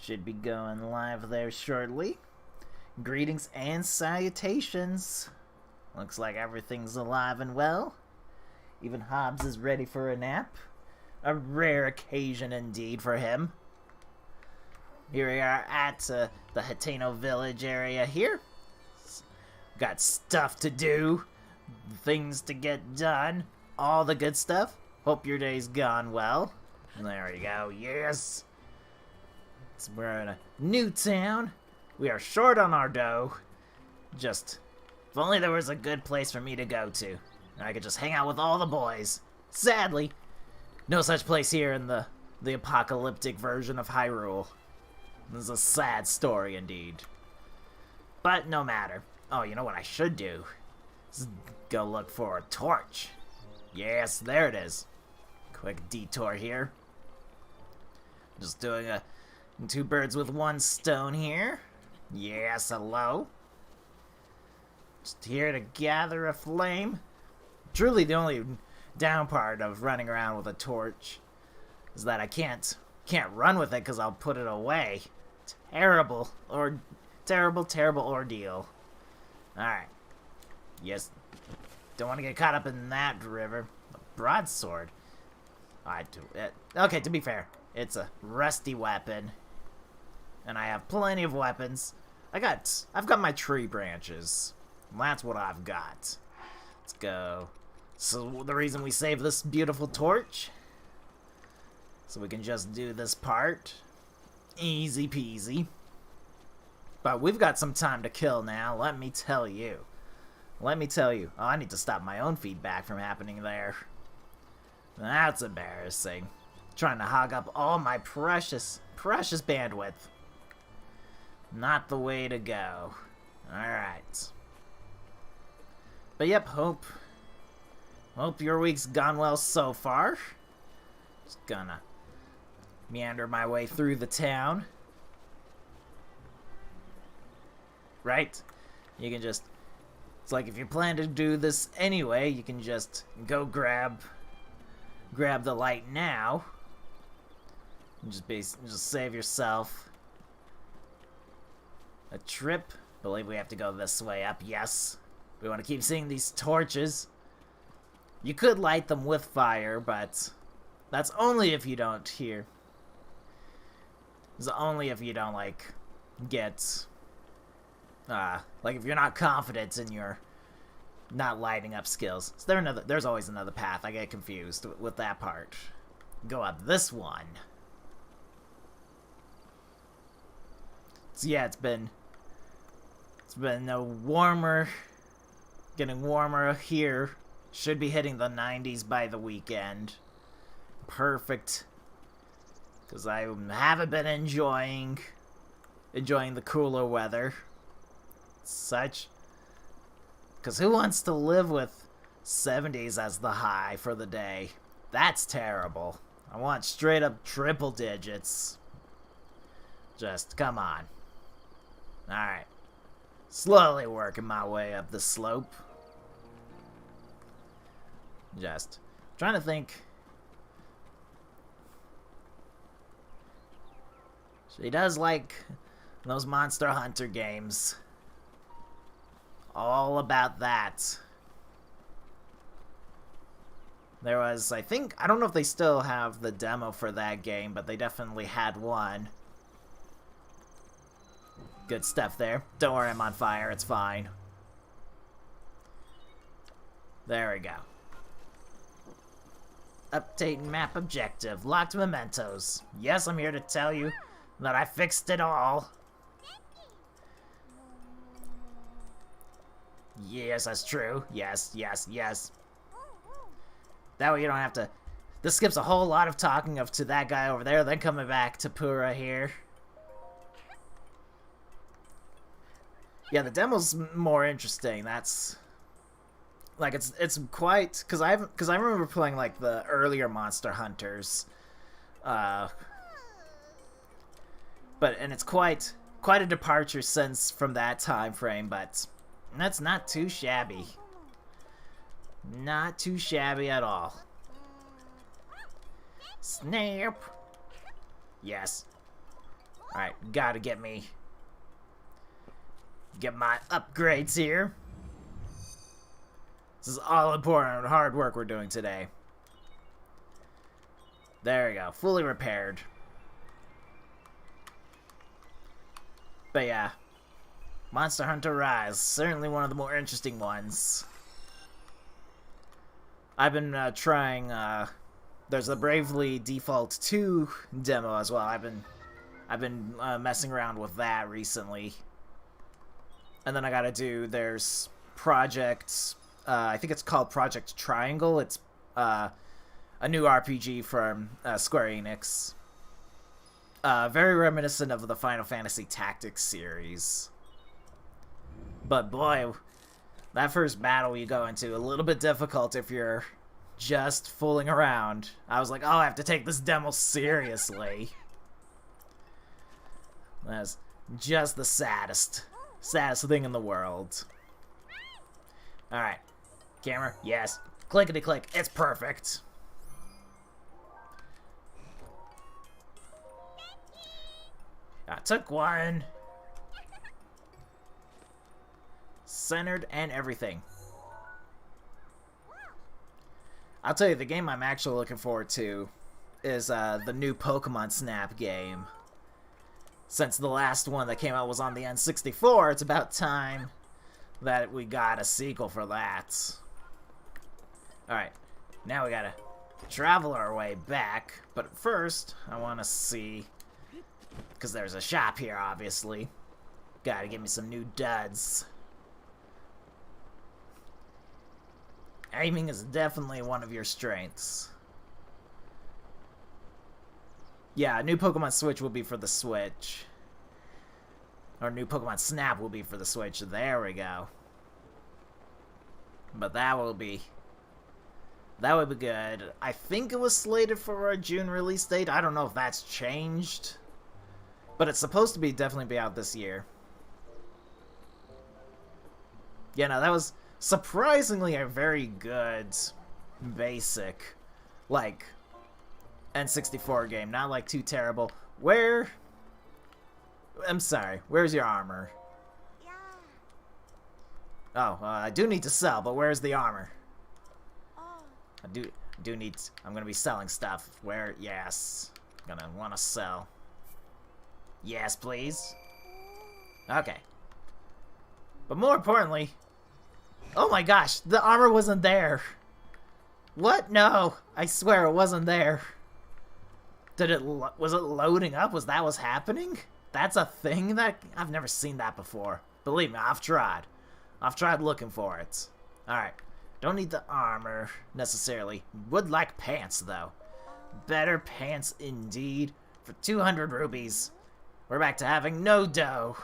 Should be going live there shortly. Greetings and salutations. Looks like everything's alive and well. Even Hobbs is ready for a nap. A rare occasion indeed for him. Here we are at the Hateno village area here. Got stuff to do, things to get done, all the good stuff. Hope your day's gone well. There we go, yes. So we're in a new town. We are short on our dough. Just, if only there was a good place for me to go to. And I could just hang out with all the boys. Sadly, no such place here in the apocalyptic version of Hyrule. This is a sad story indeed. But no matter. Oh, you know what I should do? Is go look for a torch. Yes, there it is. Quick detour here. Just doing two birds with one stone here. Yes, hello. Just here to gather a flame. Truly the only down part of running around with a torch is that I can't run with it because I'll put it away. Terrible ordeal. Alright. Yes. Don't want to get caught up in that river. A broadsword. Okay, to be fair, it's a rusty weapon. And I have plenty of weapons. I've got my tree branches. That's what I've got. Let's go. So the reason we save this beautiful torch, so we can just do this part. Easy peasy. But we've got some time to kill now, let me tell you. Oh, I need to stop my own feedback from happening there. That's embarrassing. Trying to hog up all my precious bandwidth. Not the way to go. Alright. But yep, hope your week's gone well so far. Just gonna meander my way through the town. Right? You can just... It's like if you plan to do this anyway, you can just go grab the light now. And just save yourself a trip. Believe we have to go this way up, yes. We want to keep seeing these torches. You could light them with fire, but that's only if you don't hear. It's only if you don't, like, get... like if you're not confident in your not lighting up skills. So there's always another path. I get confused with that part. Go up this one. So yeah, it's been warmer, getting warmer here. Should be hitting the 90s by the weekend. Perfect. Because I haven't been enjoying the cooler weather. Such. Because who wants to live with 70s as the high for the day? That's terrible. I want straight up triple digits. Just, come on. Alright. Slowly working my way up the slope. Just trying to think. She does like those Monster Hunter games. All about that. There was, I don't know if they still have the demo for that game, but they definitely had one. Good stuff there. Don't worry, I'm on fire. It's fine. There we go. Update map objective. Locked mementos. Yes, I'm here to tell you that I fixed it all. Yes, that's true. Yes. That way you don't have to... This skips a whole lot of talking to that guy over there, then coming back to Pura here. Yeah, the demo's more interesting. That's... Like, it's quite... Because I remember playing, like, the earlier Monster Hunters. And it's quite a departure from that time frame, but... That's not too shabby. Not too shabby at all. Snap! Yes. Alright, gotta get my upgrades here. This is all important hard work we're doing today. There we go, fully repaired. But yeah, Monster Hunter Rise, certainly one of the more interesting ones. I've been trying, there's a Bravely Default 2 demo as well. I've been messing around with that recently. And then I gotta do, there's Project, I think it's called Project Triangle. It's a new RPG from Square Enix. Very reminiscent of the Final Fantasy Tactics series. But boy, that first battle you go into, a little bit difficult if you're just fooling around. I was like, oh, I have to take this demo seriously. That's just the saddest thing in the world. Alright. Camera, yes. Clickety click, it's perfect. I took one. Centered and everything. I'll tell you, the game I'm actually looking forward to is the new Pokemon Snap game. Since the last one that came out was on the N64, it's about time that we got a sequel for that. Alright, now we gotta travel our way back, but first, I want to see, because there's a shop here, obviously. Gotta get me some new duds. Aiming is definitely one of your strengths. Yeah, new Pokemon Switch will be for the Switch. Or new Pokemon Snap will be for the Switch. There we go. But that would be good. I think it was slated for a June release date. I don't know if that's changed. But it's supposed to definitely be out this year. Yeah, no, that was surprisingly a very good basic, like, N64 game. Not, like, too terrible. I'm sorry, where's your armor? Oh, I do need to sell, but where's the armor? I do need, I'm gonna be selling stuff. Where? Yes. Gonna wanna sell. Yes, please. Okay. But more importantly, oh my gosh, the armor wasn't there. What? No, I swear it wasn't there. Was it loading up? Was that what's happening? That's a thing? I've never seen that before. Believe me, I've tried. I've tried looking for it. Alright. Don't need the armor, necessarily. Would like pants, though. Better pants, indeed. For 200 rubies. We're back to having no dough.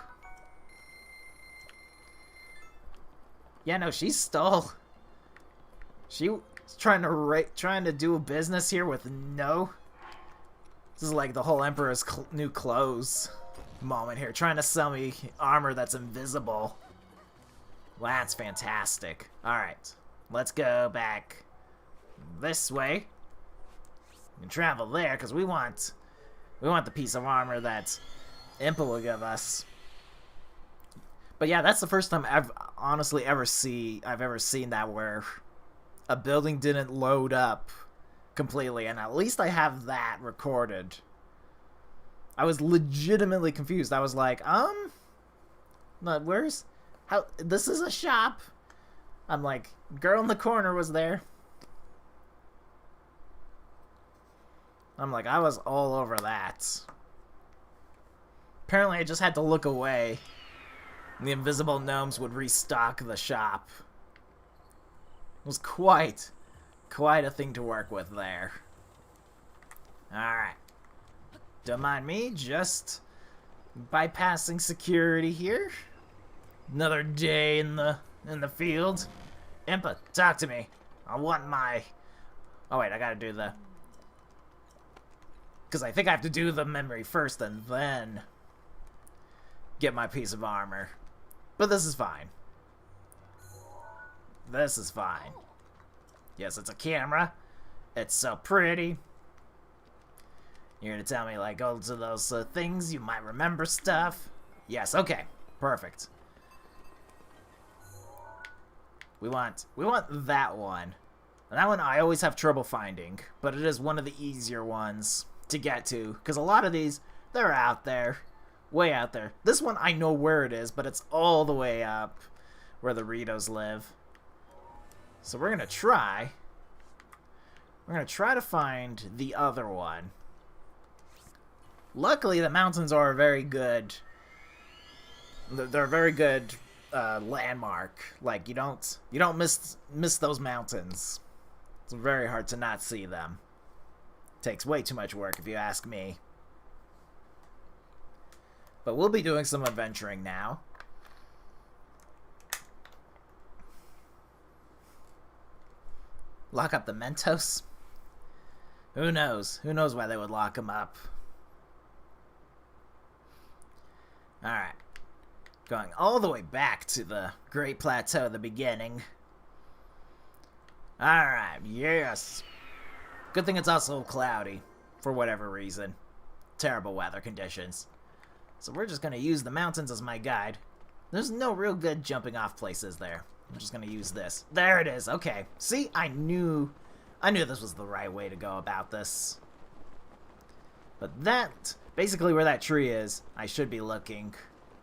Yeah, no, she stole. She was trying to do a business here with no. This is like the whole Emperor's new clothes moment here. Trying to sell me armor that's invisible. Well, that's fantastic. Alright. Let's go back this way. We can travel there, because we want the piece of armor that Impa will give us. But yeah, that's the first time I've honestly ever seen that where a building didn't load up completely, and at least I have that recorded. I was legitimately confused. I was like, this is a shop. I'm like, girl in the corner was there. I'm like, I was all over that. Apparently I just had to look away. And the invisible gnomes would restock the shop. It was quite a thing to work with there. Alright. Don't mind me, just bypassing security here. Another day in the field. Impa, talk to me. I want my... Oh wait, I gotta do the... Because I think I have to do the memory first and then get my piece of armor. But this is fine. This is fine. Yes, it's a camera. It's so pretty. You're gonna tell me, like, go to those things, you might remember stuff. Yes, okay. Perfect. We want that one. And that one I always have trouble finding, but it is one of the easier ones to get to, because a lot of these, they're out there. Way out there. This one, I know where it is, but it's all the way up where the Ritos live. So we're gonna try. We're gonna try to find the other one. Luckily, the mountains are a very good... They're a very good landmark. Like, you don't miss those mountains. It's very hard to not see them. Takes way too much work, if you ask me. But we'll be doing some adventuring now. Lock up the Mentos? Who knows? Who knows why they would lock them up? Alright. Going all the way back to the Great Plateau at the beginning. Alright, yes. Good thing it's also cloudy, for whatever reason. Terrible weather conditions. So we're just going to use the mountains as my guide. There's no real good jumping off places there. I'm just going to use this. There it is. Okay. See, I knew this was the right way to go about this. But that, basically where that tree is, I should be looking.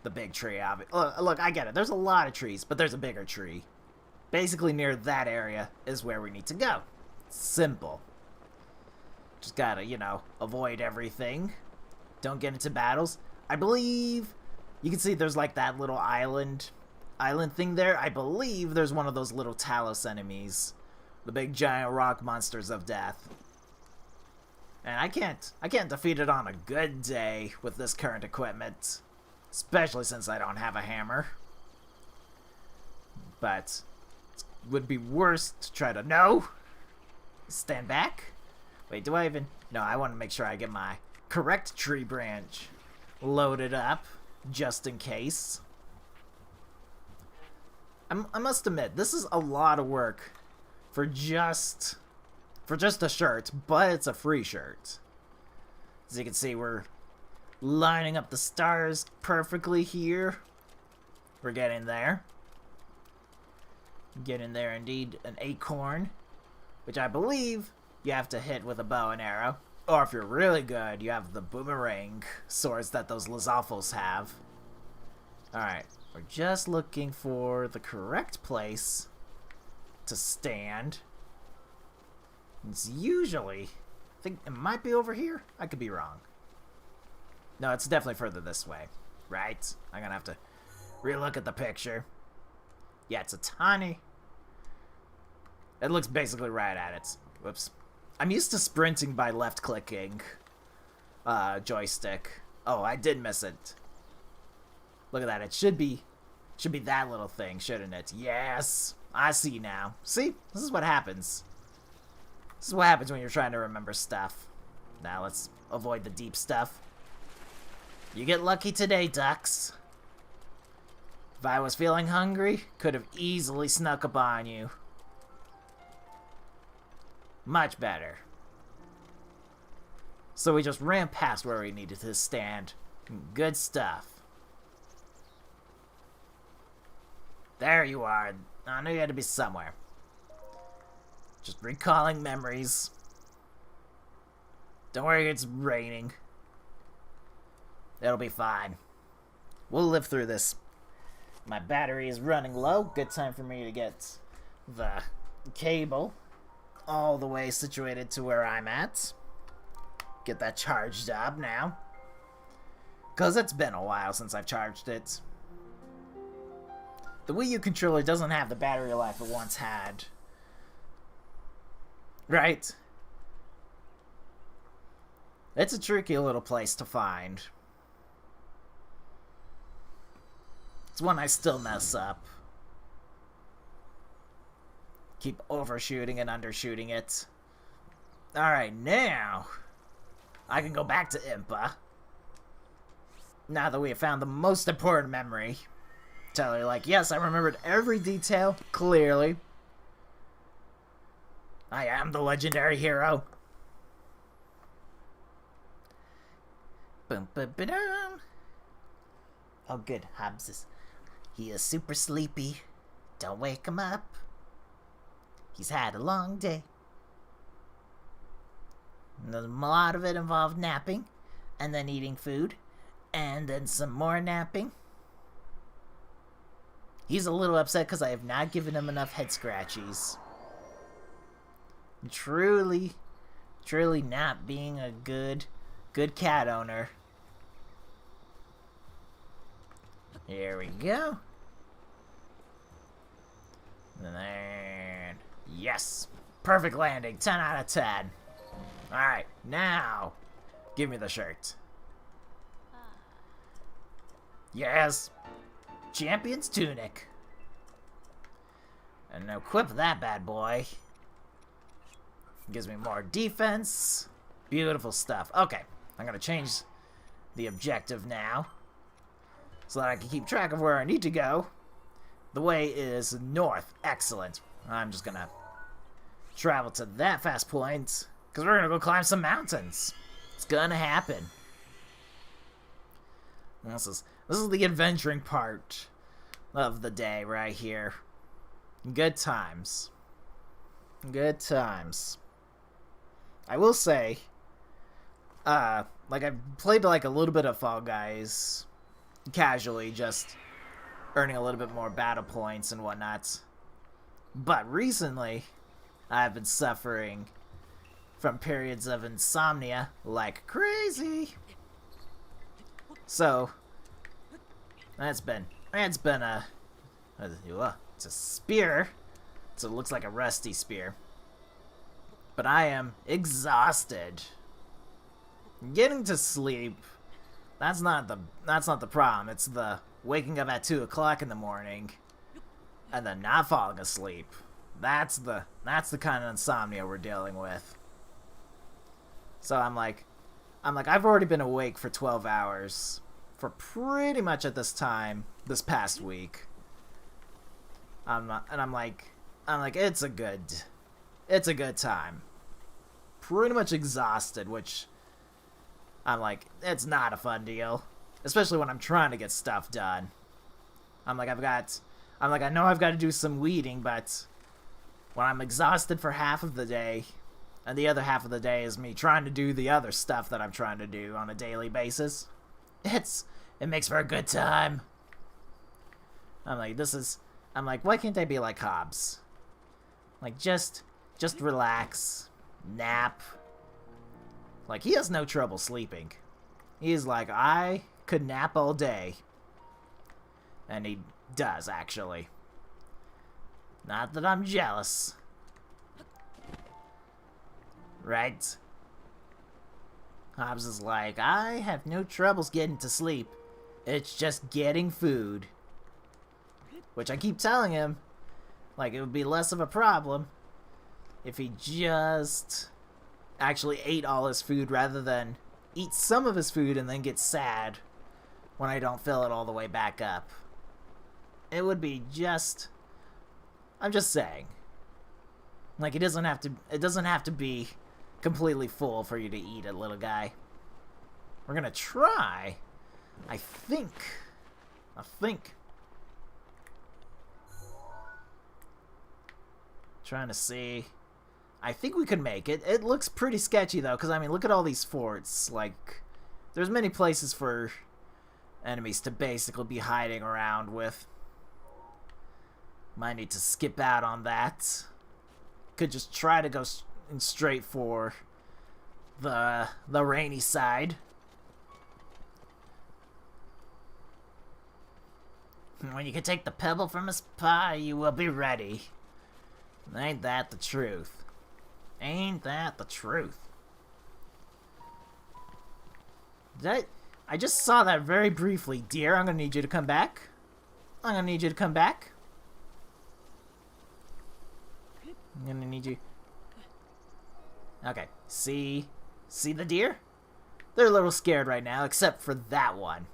The big tree, obviously. Look, I get it. There's a lot of trees, but there's a bigger tree. Basically near that area is where we need to go. Simple. Just gotta, you know, avoid everything. Don't get into battles. I believe you can see there's like that little island thing there. I believe there's one of those little Talos enemies, the big giant rock monsters of death. And I can't defeat it on a good day with this current equipment, especially since I don't have a hammer. But it would be worse to try to stand back. Wait, do I even? No, I want to make sure I get my correct tree branch loaded up, just in case. I must admit, this is a lot of work for just a shirt, but it's a free shirt. As you can see, we're lining up the stars perfectly here. We're getting there. Getting there indeed. An acorn, which I believe you have to hit with a bow and arrow. Or if you're really good, you have the boomerang swords that those Lizalfos have. Alright, we're just looking for the correct place to stand. It's usually... I think it might be over here? I could be wrong. No, it's definitely further this way. Right? I'm gonna have to relook at the picture. Yeah, it's a tiny... It looks basically right at it. Whoops. I'm used to sprinting by left-clicking joystick. Oh, I did miss it. Look at that. It should be that little thing, shouldn't it? Yes! I see now. See? This is what happens. This is what happens when you're trying to remember stuff. Now let's avoid the deep stuff. You get lucky today, ducks. If I was feeling hungry, could have easily snuck up on you. Much better. So we just ran past where we needed to stand. Good stuff. There you are. I knew you had to be somewhere. Just recalling memories. Don't worry, it's raining. It'll be fine. We'll live through this. My battery is running low. Good time for me to get the cable all the way situated to where I'm at. Get that charged up now. Because it's been a while since I've charged it. The Wii U controller doesn't have the battery life it once had. Right? It's a tricky little place to find. It's one I still mess up. Keep overshooting and undershooting it. Alright, now I can go back to Impa. Now that we have found the most important memory. Tell her, like, yes, I remembered every detail clearly. I am the legendary hero. Boom, boom, ba-dum. Oh, good. He is super sleepy. Don't wake him up. He's had a long day. And a lot of it involved napping, and then eating food, and then some more napping. He's a little upset because I have not given him enough head scratchies. Truly not being a good cat owner. Here we go. And yes! Perfect landing, 10 out of 10. Alright, now, give me the shirt. Yes! Champion's tunic. And now equip that bad boy. Gives me more defense. Beautiful stuff. Okay, I'm gonna change the objective now, so that I can keep track of where I need to go. The way is north. Excellent. I'm just gonna travel to that fast point, because we're gonna go climb some mountains. It's gonna happen. This is the adventuring part of the day right here. Good times. Good times. I will say, like, I've played like a little bit of Fall Guys casually, just earning a little bit more battle points and whatnot. But recently, I've been suffering from periods of insomnia like crazy. So it's a spear. So it looks like a rusty spear. But I am exhausted. Getting to sleep, that's not the problem. It's the waking up at 2 o'clock in the morning and then not falling asleep. That's the kind of insomnia we're dealing with. So I'm like, I've already been awake for 12 hours for pretty much at this time this past week. I'm like, it's a good time. Pretty much exhausted, which I'm like, it's not a fun deal, especially when I'm trying to get stuff done. I know I've got to do some weeding, but when I'm exhausted for half of the day, and the other half of the day is me trying to do the other stuff that I'm trying to do on a daily basis, it makes for a good time. I'm like, why can't I be like Hobbs? Like, just relax, nap. Like, he has no trouble sleeping. He's like, I could nap all day. And he does, actually. Not that I'm jealous. Right? Hobbs is like, I have no troubles getting to sleep. It's just getting food. Which I keep telling him, like, it would be less of a problem if he just actually ate all his food rather than eat some of his food and then get sad when I don't fill it all the way back up. It would be just... I'm just saying. Like, it doesn't have to be completely full for you to eat it, little guy. We're gonna try. I think. Trying to see. I think we could make it. It looks pretty sketchy, though, because, I mean, look at all these forts. Like, there's many places for enemies to basically be hiding around with. Might need to skip out on that. Could just try to go straight for the rainy side. When you can take the pebble from his pie, you will be ready. Ain't that the truth? Ain't that the truth? I just saw that very briefly. Dear, I'm gonna need you to come back. I'm gonna need you to come back. I'm gonna need you. Okay. See the deer? They're a little scared right now, except for that one.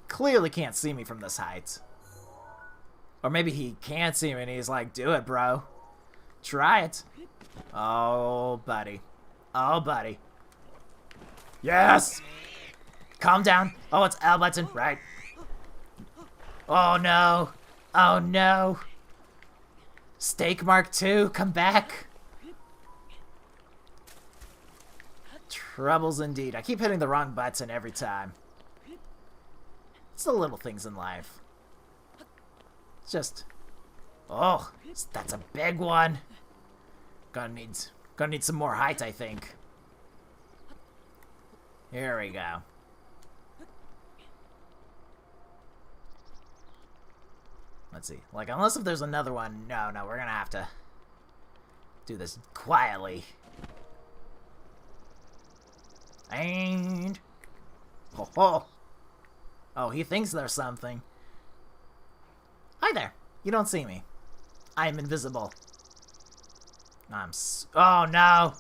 Clearly can't see me from this height. Or maybe he can't see me and he's like, do it, bro. Try it. Oh, buddy. Oh, buddy. Yes! Calm down. Oh, it's L button. Right. Oh, no. Oh, no. Steak Mark II, come back. Troubles indeed. I keep hitting the wrong button every time. It's the little things in life. It's just... Oh, that's a big one. Gonna need some more height, I think. Here we go. Let's see. Like, unless if there's another one. No, we're gonna have to do this quietly. And... Oh, he thinks there's something. Hi there. You don't see me. I am invisible. Oh, no.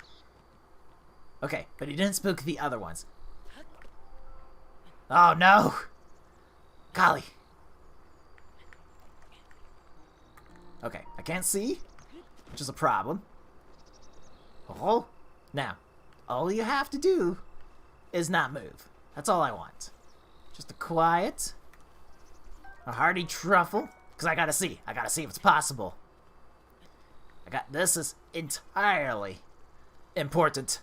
Okay, but he didn't spook the other ones. Oh, no. Golly. Okay, I can't see, which is a problem. Oh, now, all you have to do is not move. That's all I want. Just a quiet, a hearty truffle, because I gotta see if it's possible. This is entirely important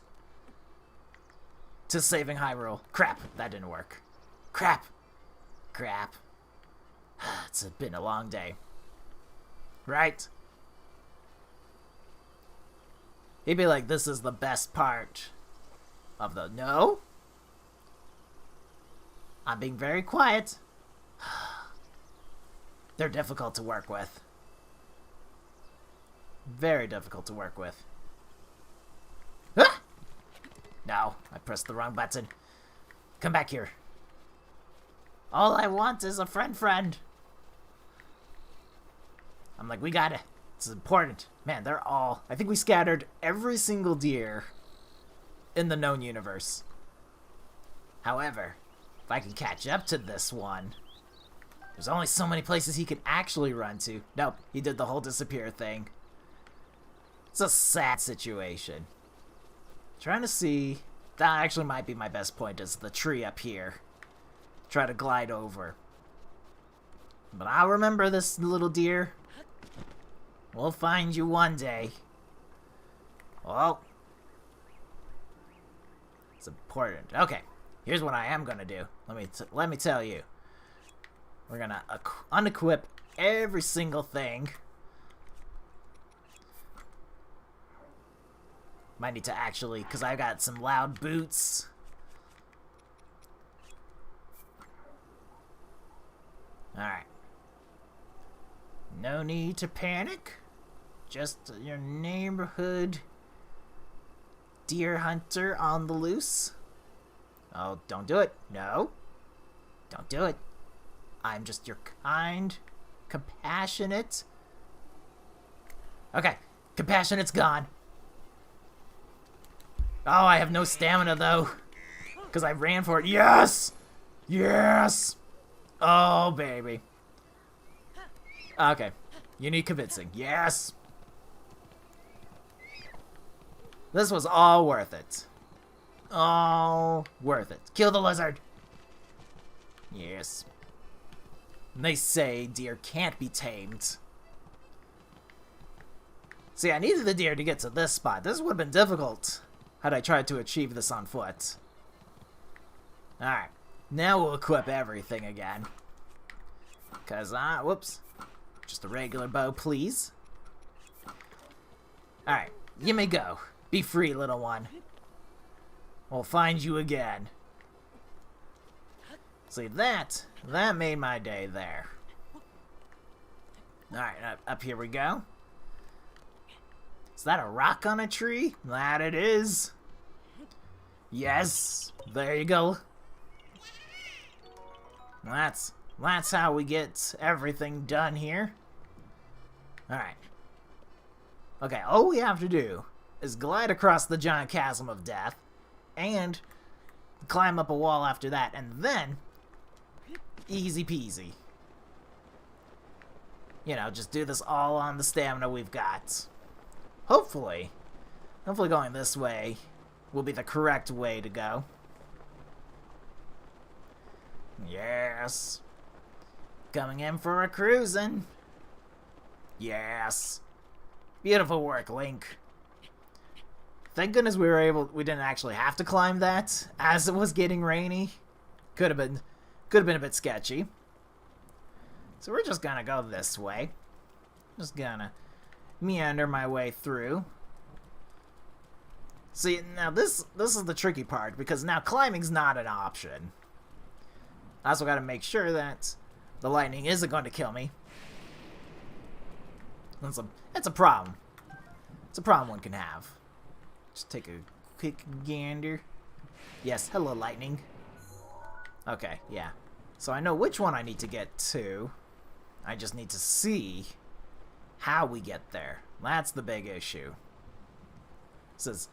to saving Hyrule. Crap, that didn't work. Crap. It's been a long day. Right? He'd be like, this is the best part of the... No? I'm being very quiet. They're difficult to work with. Very difficult to work with. Ah! No, I pressed the wrong button. Come back here. All I want is a friend. I'm like, we got it. It's important. Man, they're all... I think we scattered every single deer in the known universe. However, if I can catch up to this one, there's only so many places he can actually run to. Nope, he did the whole disappear thing. It's a sad situation. Trying to see... That actually might be my best point, is the tree up here. Try to glide over. But I'll remember this, little deer. We'll find you one day. Well, it's important. Okay, here's what I am gonna do. Let me tell you. We're gonna unequip every single thing. Might need to actually, because I got some loud boots. Alright. No need to panic. Just your neighborhood deer hunter on the loose. Oh, don't do it. No. Don't do it. I'm just your kind, compassionate... Okay, compassionate's gone. Oh, I have no stamina, though. Because I ran for it. Yes! Yes! Oh, baby. Okay. You need convincing. Yes! This was all worth it. All worth it. Kill the lizard! Yes. They say deer can't be tamed. See, I needed the deer to get to this spot. This would have been difficult had I tried to achieve this on foot. Alright. Now we'll equip everything again. Because, whoops. Just a regular bow, please. Alright. You may go. Be free, little one. We'll find you again. See, that made my day there. Alright, up here we go. Is that a rock on a tree? That it is. Yes. There you go. That's how we get everything done here. Alright. Okay, all we have to do is glide across the giant chasm of death and climb up a wall after that, and then easy peasy. You know, just do this all on the stamina we've got. Hopefully going this way will be the correct way to go. Yes. Coming in for a cruising. Yes. Beautiful work, Link. Thank goodness we didn't actually have to climb that as it was getting rainy. Could have been a bit sketchy. So we're just gonna go this way. Just gonna meander my way through. See, now this is the tricky part, because now climbing's not an option. I also gotta make sure that the lightning isn't going to kill me. It's a problem. It's a problem one can have. Just take a quick gander. Yes, hello lightning. Okay, yeah. So I know which one I need to get to. I just need to see how we get there. That's the big issue. It says,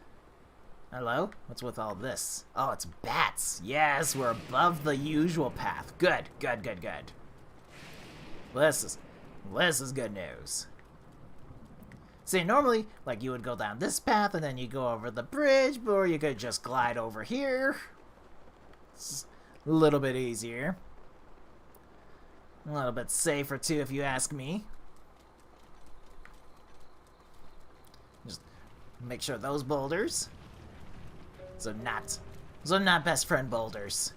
hello? What's with all this? Oh, it's bats. Yes, we're above the usual path. Good, good, good, good. This is good news. See, normally, like, you would go down this path and then you go over the bridge, or you could just glide over here. It's a little bit easier. A little bit safer, too, if you ask me. Just make sure those boulders. So not best friend boulders.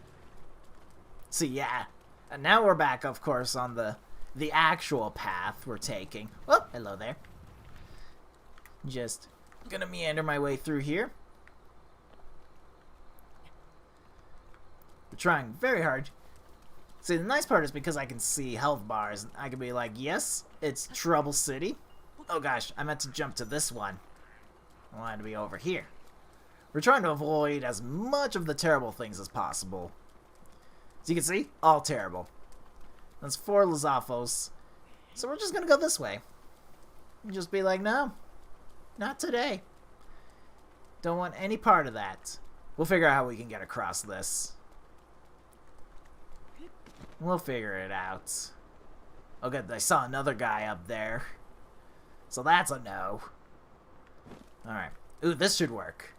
So yeah, and now we're back, of course, on the actual path we're taking. Oh, hello there. Just gonna meander my way through here. We're trying very hard. See, the nice part is because I can see health bars, I can be like, yes, it's Trouble City. Oh gosh, I meant to jump to this one. I wanted to be over here. We're trying to avoid as much of the terrible things as possible. As you can see, all terrible. That's 4 Lizafos. So we're just gonna go this way. And just be like, no, not today. Don't want any part of that. We'll figure out how we can get across this. We'll figure it out. Oh good, I saw another guy up there. So that's a no. Alright. Ooh, this should work.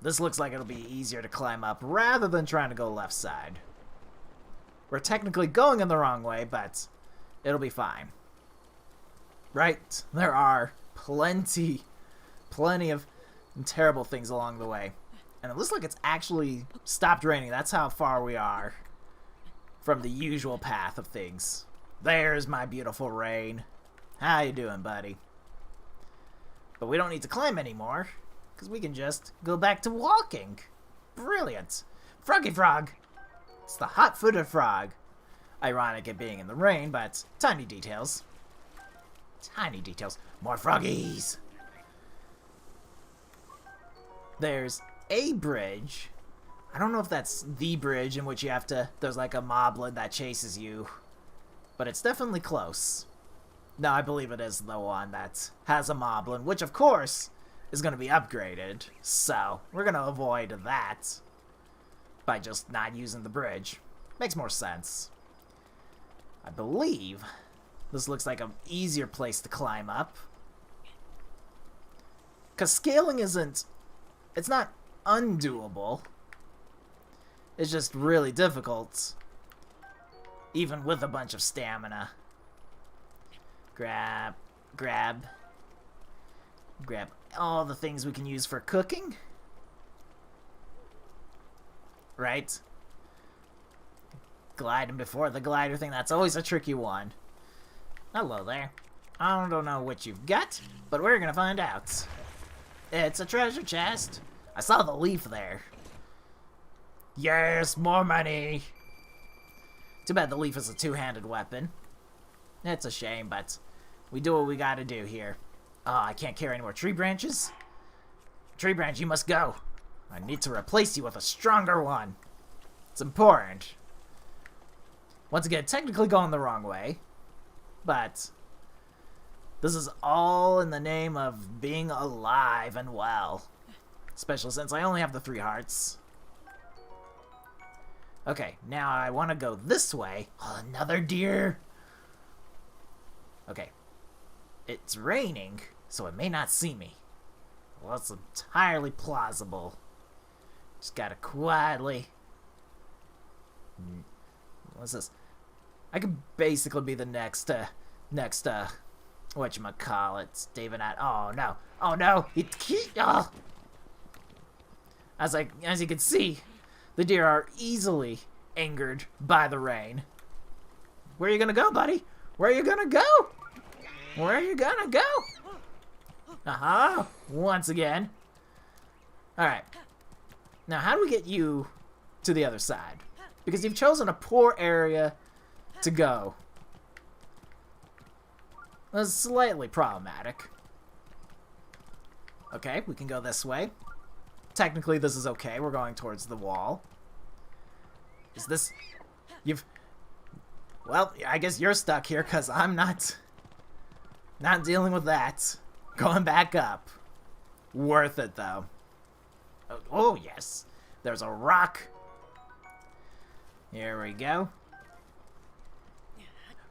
This looks like it'll be easier to climb up rather than trying to go left side. We're technically going in the wrong way, but it'll be fine. Right? There are plenty of terrible things along the way. And it looks like it's actually stopped raining. That's how far we are from the usual path of things. There's my beautiful rain. How you doing, buddy? But we don't need to climb anymore, because we can just go back to walking. Brilliant. Froggy Frog. It's the hot-footed frog. Ironic it being in the rain, but tiny details. Tiny details. More froggies. There's a bridge. I don't know if that's the bridge in which you have to... There's like a moblin that chases you. But it's definitely close. No, I believe it is the one that has a moblin, which of course is going to be upgraded. So, we're going to avoid that by just not using the bridge. Makes more sense. I believe this looks like an easier place to climb up. Because scaling isn't... It's not undoable. It's just really difficult. Even with a bunch of stamina. Grab all the things we can use for cooking. Right? Gliding before the glider thing, that's always a tricky one. Hello there. I don't know what you've got, but we're gonna find out. It's a treasure chest. I saw the leaf there. Yes, more money. Too bad the leaf is a two-handed weapon. It's a shame, but we do what we gotta do here. Oh, I can't carry any more tree branches. Tree branch, you must go. I need to replace you with a stronger one. It's important. Once again, technically going the wrong way, but this is all in the name of being alive and well. Especially since I only have the 3 hearts. Okay, now I want to go this way. Oh, another deer. Okay. It's raining, so it may not see me. Well, that's entirely plausible. Just gotta quietly What's this? I could basically be the next whatchamacallit, David at. Oh no. Oh no. Oh. As you can see, the deer are easily angered by the rain. Where are you gonna go, buddy? Where are you gonna go? Where are you gonna go? Once again. Alright. Now, how do we get you to the other side? Because you've chosen a poor area to go. That's slightly problematic. Okay, we can go this way. Technically, this is okay. We're going towards the wall. Is this... Well, I guess you're stuck here, because I'm not dealing with that. Going back up. Worth it, though. Oh, yes. There's a rock. Here we go.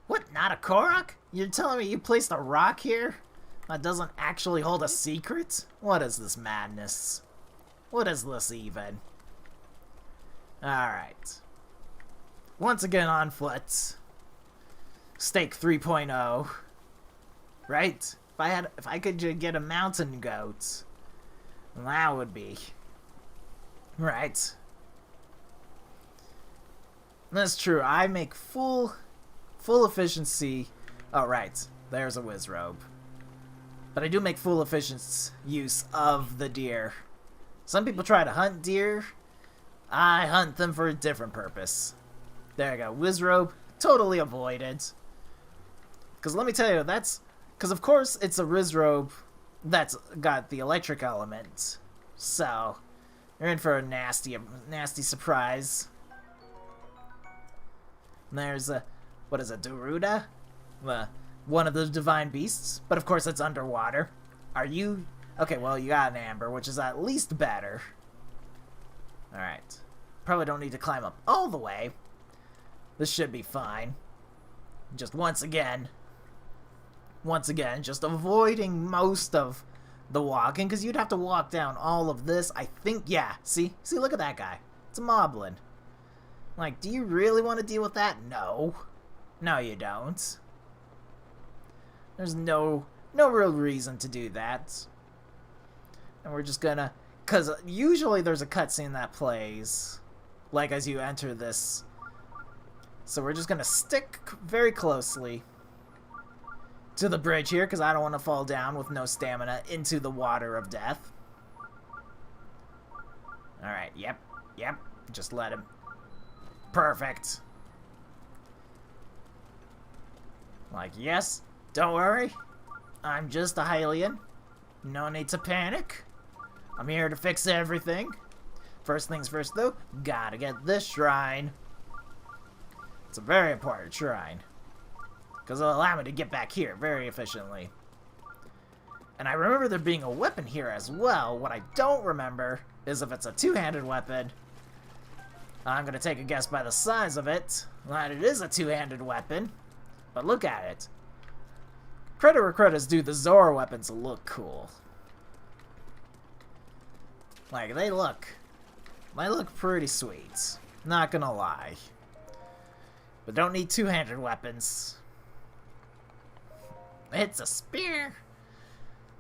What, not a Korok? You're telling me you placed a rock here? That doesn't actually hold a secret? What is this madness? What is this even? Alright. Once again on foot. Stake 3.0. Right? If I could get a mountain goat, that would be... Right. That's true. I make full efficiency... Oh, right. There's a Wizrobe. But I do make full efficient use of the deer. Some people try to hunt deer. I hunt them for a different purpose. There you go. Wizrobe, totally avoided. Because let me tell you, that's... Because of course it's a Wizrobe that's got the electric element. So, you're in for a nasty surprise. And there's a... What is it? Daruda? One of the divine beasts. But of course it's underwater. Are you... Okay, well you got an amber, which is at least better. Alright. Probably don't need to climb up all the way. This should be fine. Just once again, just avoiding most of the walking, because you'd have to walk down all of this. I think, yeah, see, look at that guy. It's a moblin. Like, do you really want to deal with that? No. No, you don't. There's no real reason to do that. And we're just gonna... Because usually there's a cutscene that plays, like, as you enter this. So we're just gonna stick very closely to the bridge here, because I don't want to fall down with no stamina into the water of death. Alright, yep. Just let him. Perfect. Like, yes, don't worry. I'm just a Hylian. No need to panic. I'm here to fix everything. First things first, though, gotta get this shrine. It's a very important shrine, because it'll allow me to get back here very efficiently. And I remember there being a weapon here as well. What I don't remember is if it's a two-handed weapon. I'm going to take a guess by the size of it that it is a two-handed weapon. But look at it. Credit where credits due, the Zora weapons look cool. Like, they look pretty sweet. Not gonna lie. But don't need two-handed weapons. It's a spear.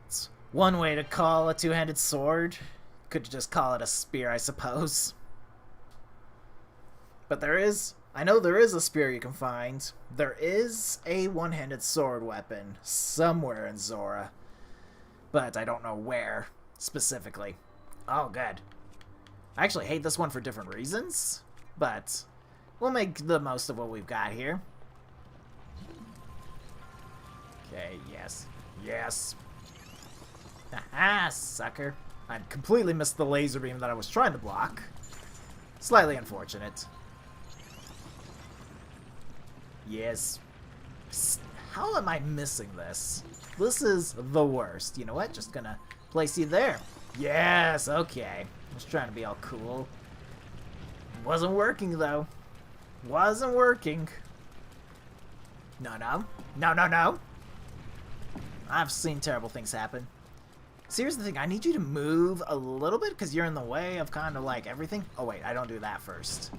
It's one way to call a two-handed sword. Could just call it a spear, I suppose. But I know there is a spear you can find. There is a one-handed sword weapon somewhere in Zora. But I don't know where, specifically. Oh, good. I actually hate this one for different reasons, but we'll make the most of what we've got here. Okay, yes. Yes. Haha, sucker. I completely missed the laser beam that I was trying to block. Slightly unfortunate. Yes. How am I missing this? This is the worst. You know what? Just gonna place you there. Yes, okay. Just trying to be all cool. Wasn't working, though. Wasn't working. No. I've seen terrible things happen. So here's the thing. I need you to move a little bit because you're in the way of kind of like everything. Oh, wait. I don't do that first.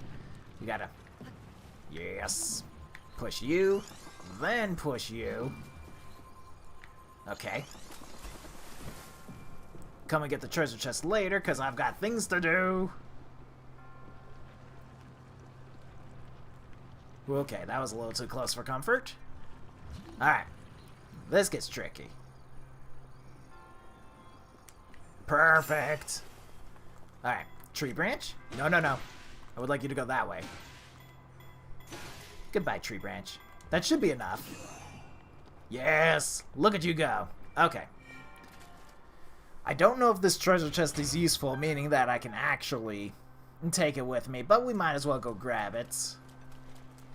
You gotta... Yes. Push you, then push you. Okay. Come and get the treasure chest later, because I've got things to do. Okay, that was a little too close for comfort. Alright. This gets tricky. Perfect. Alright. Tree branch? No, no, no. I would like you to go that way. Goodbye, tree branch. That should be enough. Yes! Look at you go. Okay. I don't know if this treasure chest is useful, meaning that I can actually take it with me, but we might as well go grab it.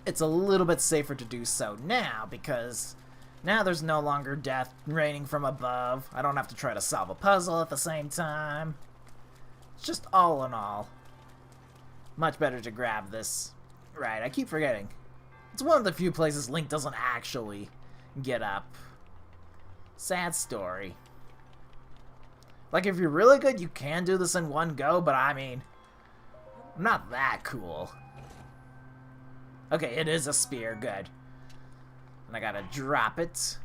It's a little bit safer to do so now, because now there's no longer death raining from above. I don't have to try to solve a puzzle at the same time. It's just all in all, much better to grab this. Right, I keep forgetting. It's one of the few places Link doesn't actually get up. Sad story. Like, if you're really good, you can do this in one go, but I mean, I'm not that cool. Okay, it is a spear, good. And I gotta drop it.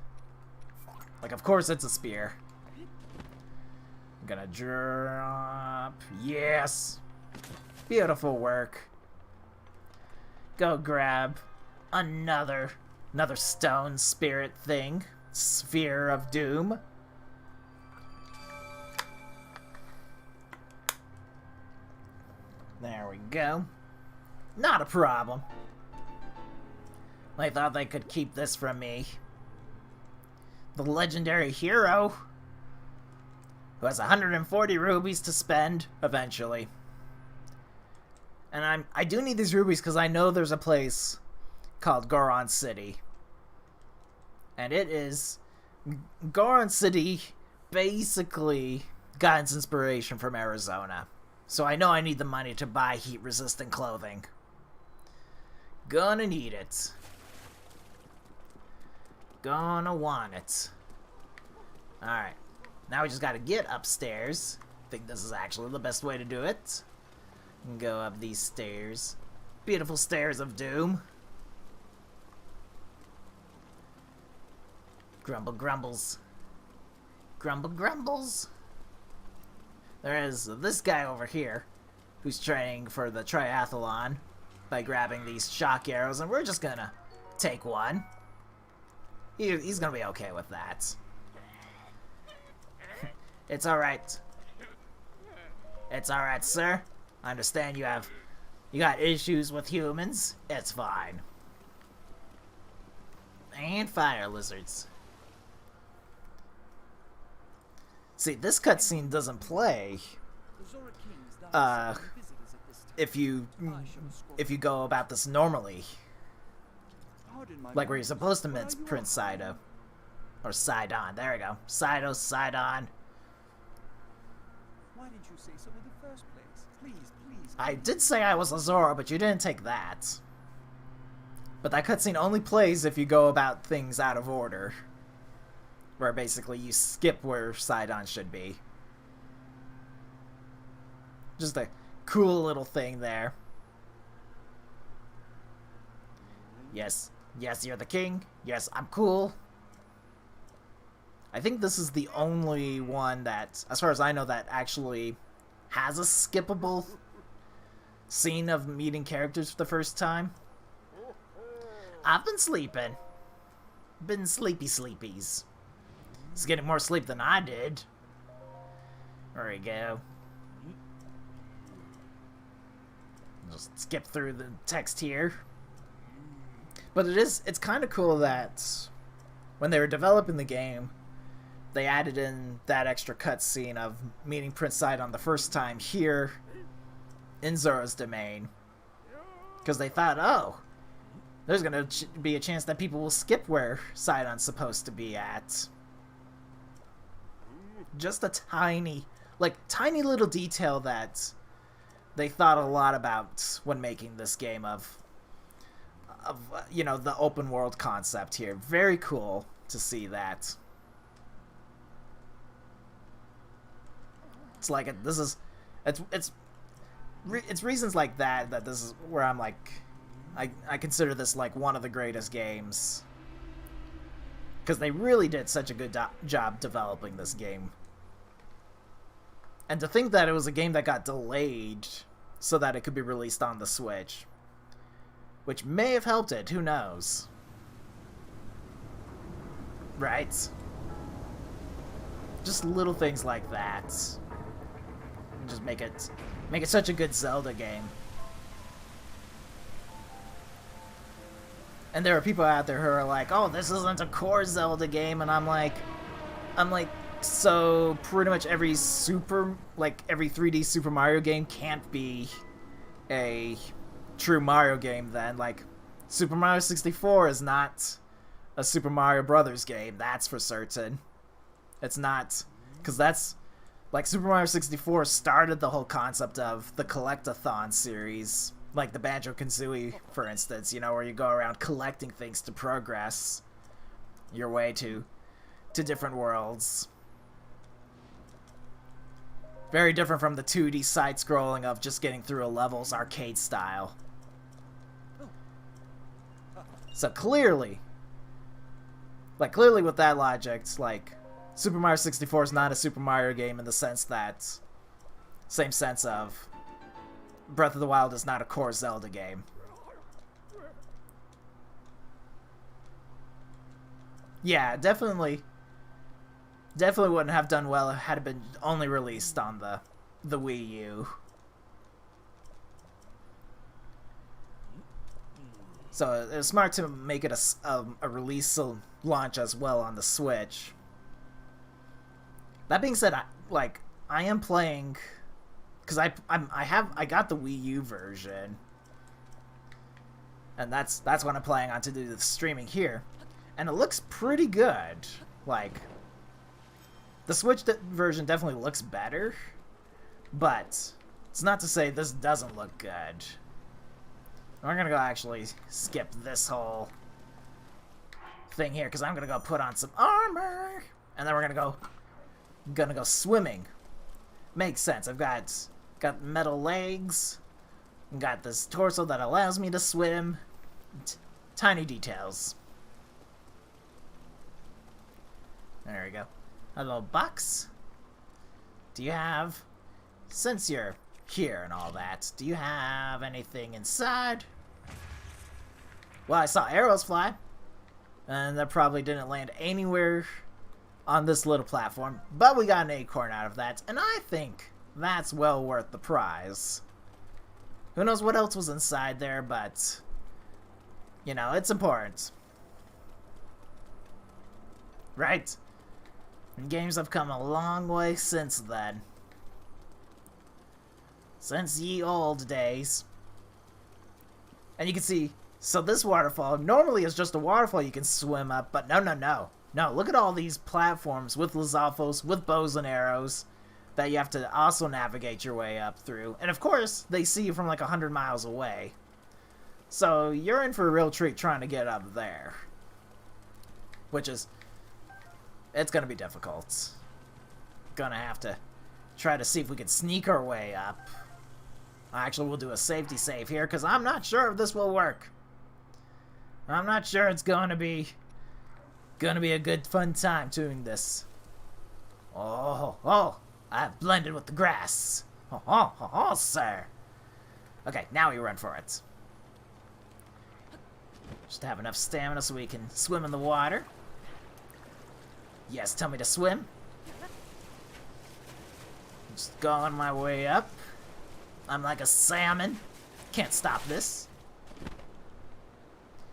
Like, of course it's a spear. I'm gonna drop. Yes! Beautiful work. Go grab another stone spirit thing. Sphere of Doom. There we go. Not a problem. They thought they could keep this from me. The legendary hero, who has 140 rubies to spend eventually. And I do need these rubies because I know there's a place called Goron City. And it is... Goron City basically got its inspiration from Arizona. So I know I need the money to buy heat-resistant clothing. Gonna need it. Gonna want it. Alright. Now we just gotta get upstairs. I think this is actually the best way to do it. And go up these stairs. Beautiful stairs of doom. Grumble grumbles. Grumble grumbles. There is this guy over here who's training for the triathlon by grabbing these shock arrows, and we're just gonna take one. He's gonna be okay with that. It's alright. It's alright, sir. I understand you got issues with humans. It's fine. And fire lizards. See, this cutscene doesn't play if you go about this normally. Like where you're supposed to mince Prince Sidon. Or Sidon, there we go. Sidon. Why didn't you say so in the first place? Please. I did say I was Azora, but you didn't take that. But that cutscene only plays if you go about things out of order. Where basically you skip where Sidon should be. Just a cool little thing there. Yes, you're the king. Yes, I'm cool. I think this is the only one that, as far as I know, that actually has a skippable scene of meeting characters for the first time. I've been sleeping. Been sleepies. He's getting more sleep than I did. There we go. Just skip through the text here. But it's kind of cool that when they were developing the game, they added in that extra cutscene of meeting Prince Sidon the first time here in Zora's Domain. Because they thought, oh, there's going to be a chance that people will skip where Sidon's supposed to be at. Just a tiny little detail that they thought a lot about when making this game of you know, the open world concept here. Very cool to see that. It's like it's reasons like that this is where I'm like, I consider this like one of the greatest games. Because they really did such a good job developing this game. And to think that it was a game that got delayed so that it could be released on the Switch. Which may have helped it, who knows? Right? Just little things like that. Just make it such a good Zelda game. And there are people out there who are like, oh, this isn't a core Zelda game, and I'm like, so pretty much every 3D Super Mario game can't be a true Mario game then. Like, Super Mario 64 is not a Super Mario Brothers game, that's for certain. It's not, because that's, like, Super Mario 64 started the whole concept of the Collect-a-thon series. Like the Banjo-Kazooie, for instance, you know, where you go around collecting things to progress your way to different worlds. Very different from the 2D side-scrolling of just getting through a level's arcade style. So clearly with that logic, it's like, Super Mario 64 is not a Super Mario game in the sense that, same sense of, Breath of the Wild is not a core Zelda game. Yeah, definitely wouldn't have done well had it been only released on the Wii U. So it was smart to make it a release launch as well on the Switch. That being said, I am playing, because I got the Wii U version, and that's what I'm playing on to do the streaming here, and it looks pretty good. Like, the Switch version definitely looks better, but it's not to say this doesn't look good. We're gonna go actually skip this whole thing here, because I'm gonna go put on some armor, and then we're gonna go swimming. Makes sense. I've got metal legs, got this torso that allows me to swim. Tiny details. There we go. Hello, box. Do you have, since you're here and all that, do you have anything inside? Well, I saw arrows fly, and that probably didn't land anywhere on this little platform, but we got an acorn out of that, and I think that's well worth the prize. Who knows what else was inside there, but, you know, it's important. Right? And games have come a long way since then. Since ye old days. And you can see, so this waterfall normally is just a waterfall you can swim up, but no. No, look at all these platforms with Lizalfos, with bows and arrows, that you have to also navigate your way up through. And of course, they see you from like 100 miles away. So you're in for a real treat trying to get up there. Which is, it's gonna be difficult. Gonna have to try to see if we can sneak our way up. Actually, we'll do a safety save here, because I'm not sure if this will work. I'm not sure it's gonna be a good fun time doing this. Oh, I've blended with the grass. Oh, sir. Okay, now we run for it. Just have enough stamina so we can swim in the water. Yes, tell me to swim. Just going my way up. I'm like a salmon. Can't stop this.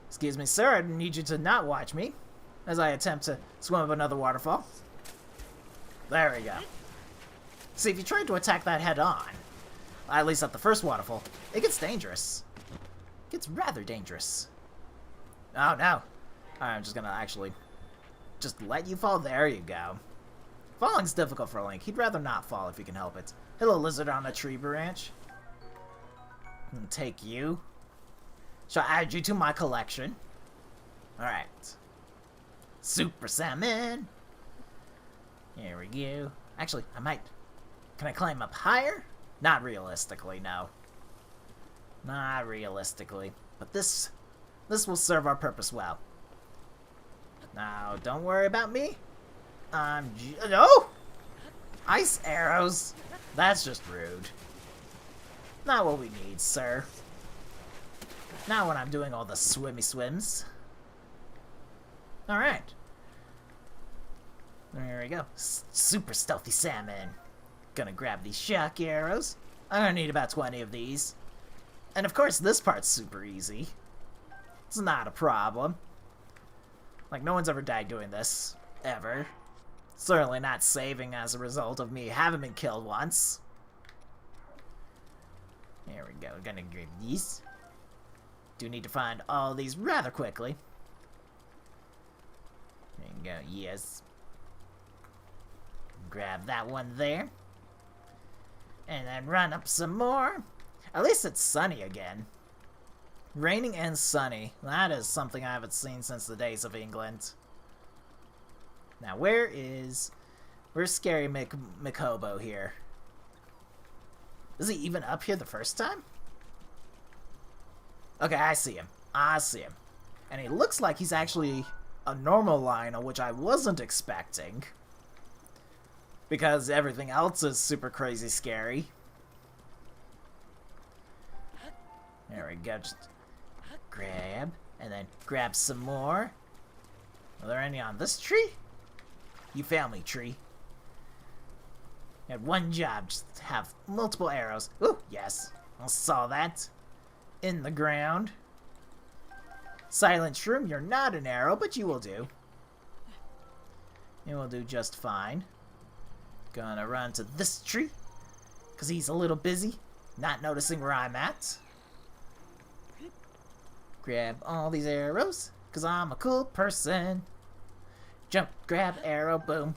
Excuse me, sir, I need you to not watch me as I attempt to swim up another waterfall. There we go. See, if you try to attack that head on, at least at the first waterfall, it gets dangerous. It gets rather dangerous. Oh, no. I'm just gonna actually just let you fall. There you go. Falling's difficult for Link. He'd rather not fall if he can help it. Hello, lizard on a tree branch. Take you. Shall I add you to my collection? Alright. Super Salmon. Here we go. Actually, I might... Can I climb up higher? Not realistically, no. Not realistically. But this will serve our purpose well. Now, don't worry about me. No! Ice arrows? That's just rude. Not what we need, sir. Not when I'm doing all the swimmy swims. Alright. There we go. Super stealthy salmon. Gonna grab these shock arrows. I'm gonna need about 20 of these. And of course, this part's super easy. It's not a problem. Like, no one's ever died doing this. Ever. Certainly not saving as a result of me having been killed once. There we go. Gonna grab these. Do need to find all these rather quickly. There you go. Yes. Grab that one there. And then run up some more. At least it's sunny again. Raining and sunny. That is something I haven't seen since the days of England. Now, where's Scary McHobo here? Is he even up here the first time? Okay, I see him. I see him. And he looks like he's actually a normal Lionel, which I wasn't expecting. Because everything else is super crazy scary. There we go. Just grab. And then grab some more. Are there any on this tree? You found me, tree. You had one job, just have multiple arrows. Ooh, yes. I saw that. In the ground. Silent Shroom, you're not an arrow, but you will do. You will do just fine. Gonna run to this tree, because he's a little busy, not noticing where I'm at. Grab all these arrows, because I'm a cool person. Jump, grab, arrow, boom.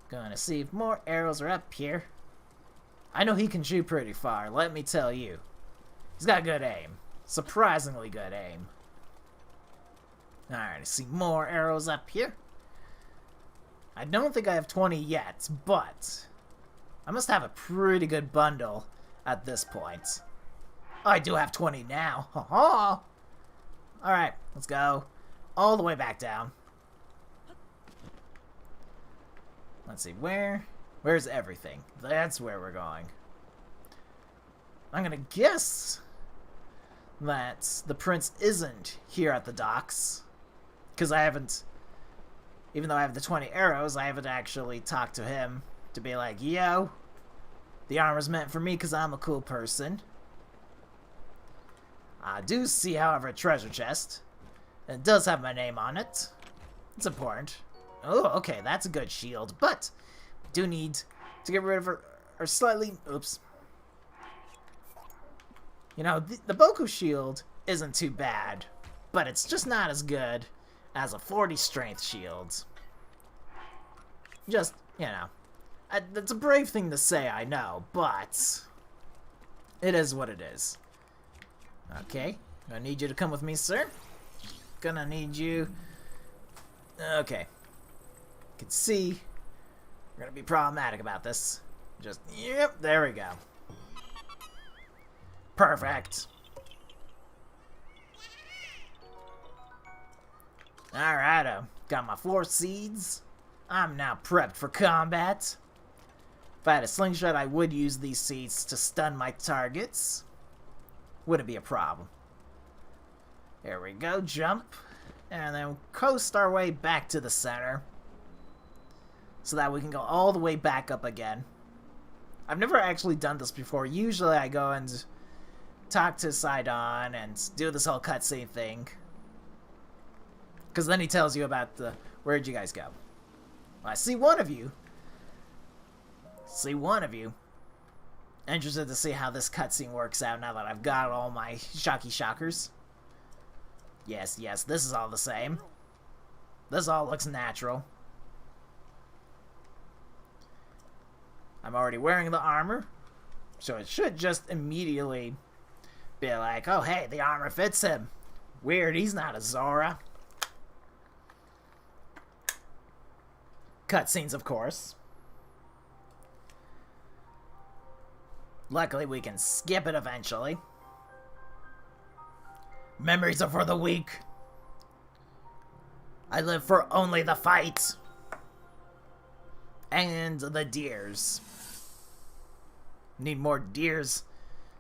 Gonna see if more arrows are up here. I know he can shoot pretty far, let me tell you. He's got good aim. Surprisingly good aim. Alright, I see more arrows up here. I don't think I have 20 yet, but I must have a pretty good bundle at this point. Oh, I do have 20 now. Ha ha! Alright, let's go all the way back down. Let's see, where's everything? That's where we're going. I'm gonna guess that the prince isn't here at the docks, because I haven't, even though I have the 20 arrows, I haven't actually talked to him to be like, yo, the armor's meant for me because I'm a cool person. I do see, however, a treasure chest. It does have my name on it. It's important. Oh, okay, that's a good shield, but we do need to get rid of our slightly, oops. You know, the Boku shield isn't too bad, but it's just not as good as a 40 strength shield. Just, you know, it's a brave thing to say, I know, but it is what it is. Okay, gonna need you to come with me, sir. Gonna need you. Okay. Can see we're gonna be problematic about this. Just, yep, there we go. Perfect. Alright, got my 4 seeds. I'm now prepped for combat. If I had a slingshot, I would use these seeds to stun my targets. Wouldn't be a problem. There we go, jump. And then coast our way back to the center. So that we can go all the way back up again. I've never actually done this before. Usually I go and talk to Sidon and do this whole cutscene thing. Because then he tells you about where'd you guys go? Well, I see one of you. Interested to see how this cutscene works out now that I've got all my shocky shockers. Yes, yes, this is all the same. This all looks natural. I'm already wearing the armor, so it should just immediately be like, oh hey, the armor fits him. Weird, he's not a Zora. Cutscenes, of course. Luckily, we can skip it eventually. Memories are for the weak. I live for only the fight. And the deers. Need more deers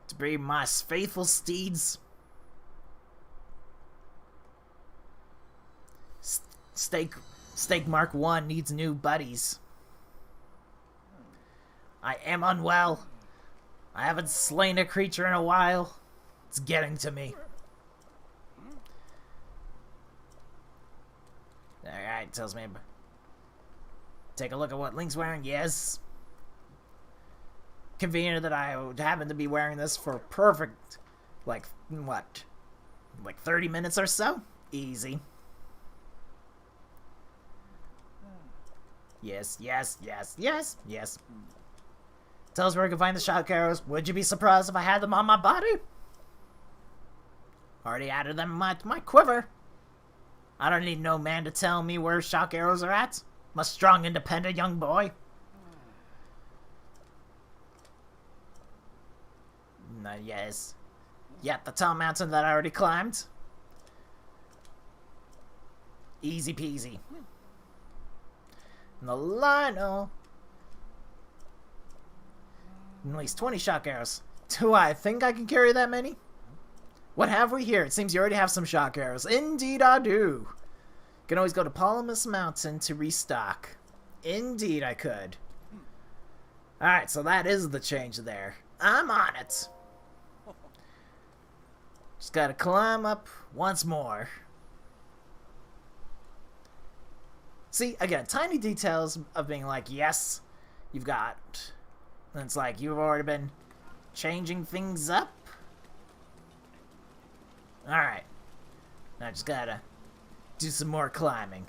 to be my faithful steeds. Stake Mark 1 needs new buddies. I am unwell. I haven't slain a creature in a while. It's getting to me. Alright, tells me. Take a look at what Link's wearing. Yes. Convenient that I would happen to be wearing this for perfect, like, what? Like 30 minutes or so? Easy. Yes, yes, yes, yes, yes. Tell us where we can find the shock arrows. Would you be surprised if I had them on my body? Already added them to my quiver. I don't need no man to tell me where shock arrows are at. I'm a strong, independent young boy. Yes. Yeah, the tall mountain that I already climbed. Easy peasy. And the Lionel. At least 20 shock arrows. Do I think I can carry that many? What have we here? It seems you already have some shock arrows. Indeed I do. You can always go to Polymus Mountain to restock. Indeed I could. Alright, so that is the change there. I'm on it. Just gotta climb up once more. See, again, tiny details of being like, yes, you've got... And it's like, you've already been changing things up. Alright. Now I just gotta do some more climbing.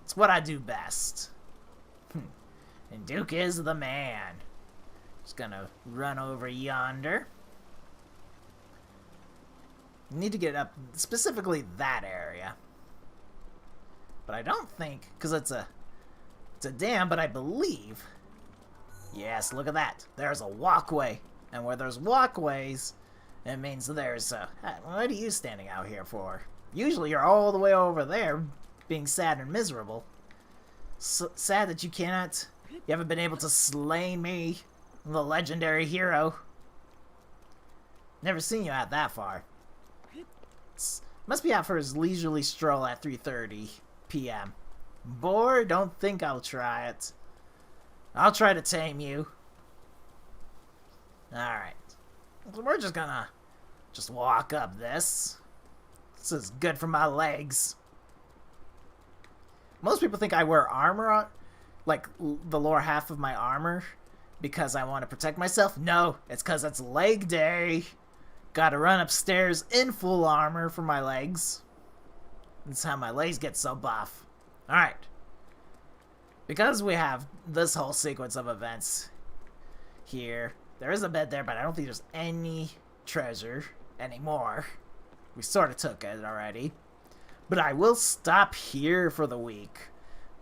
It's what I do best. And Duke is the man. Just gonna run over yonder. Need to get up specifically that area. But I don't think, because it's a dam, but I believe... Yes, look at that. There's a walkway. And where there's walkways, it means there's a... What are you standing out here for? Usually you're all the way over there, being sad and miserable. Sad that you cannot... You haven't been able to slay me, the legendary hero. Never seen you out that far. Must be out for his leisurely stroll at 3:30 p.m. Bored? Don't think I'll try it. I'll try to tame you. Alright. We're just gonna walk up this. This is good for my legs. Most people think I wear armor on, like the lower half of my armor, because I want to protect myself. No, it's because it's leg day. Gotta run upstairs in full armor for my legs. That's how my legs get so buff. Alright. Because we have this whole sequence of events here, there is a bed there, but I don't think there's any treasure anymore. We sort of took it already. But I will stop here for the week.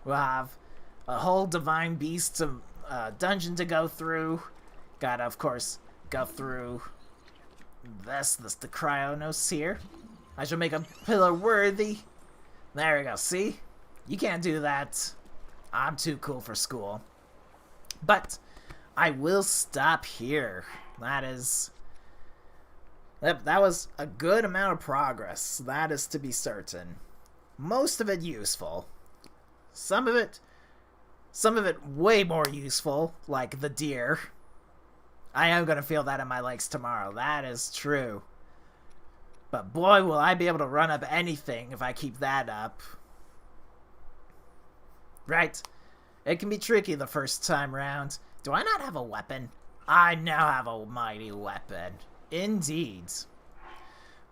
We'll have a whole Divine Beast dungeon to go through. Gotta, of course, go through the Cryonos here. I shall make a pillar worthy. There we go. See? You can't do that. I'm too cool for school. But I will stop here. That was a good amount of progress. That is to be certain. Most of it useful. Some of it way more useful, like the deer. I am going to feel that in my legs tomorrow. That is true. But boy, will I be able to run up anything if I keep that up. Right. It can be tricky the first time round. Do I not have a weapon? I now have a mighty weapon. Indeed.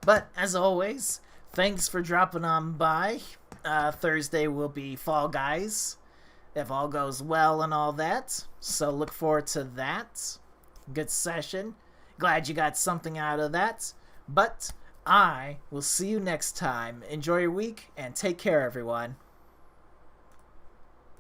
But, as always, thanks for dropping on by. Thursday will be Fall Guys, if all goes well and all that. So look forward to that. Good session. Glad you got something out of that. But I will see you next time. Enjoy your week, and take care, everyone.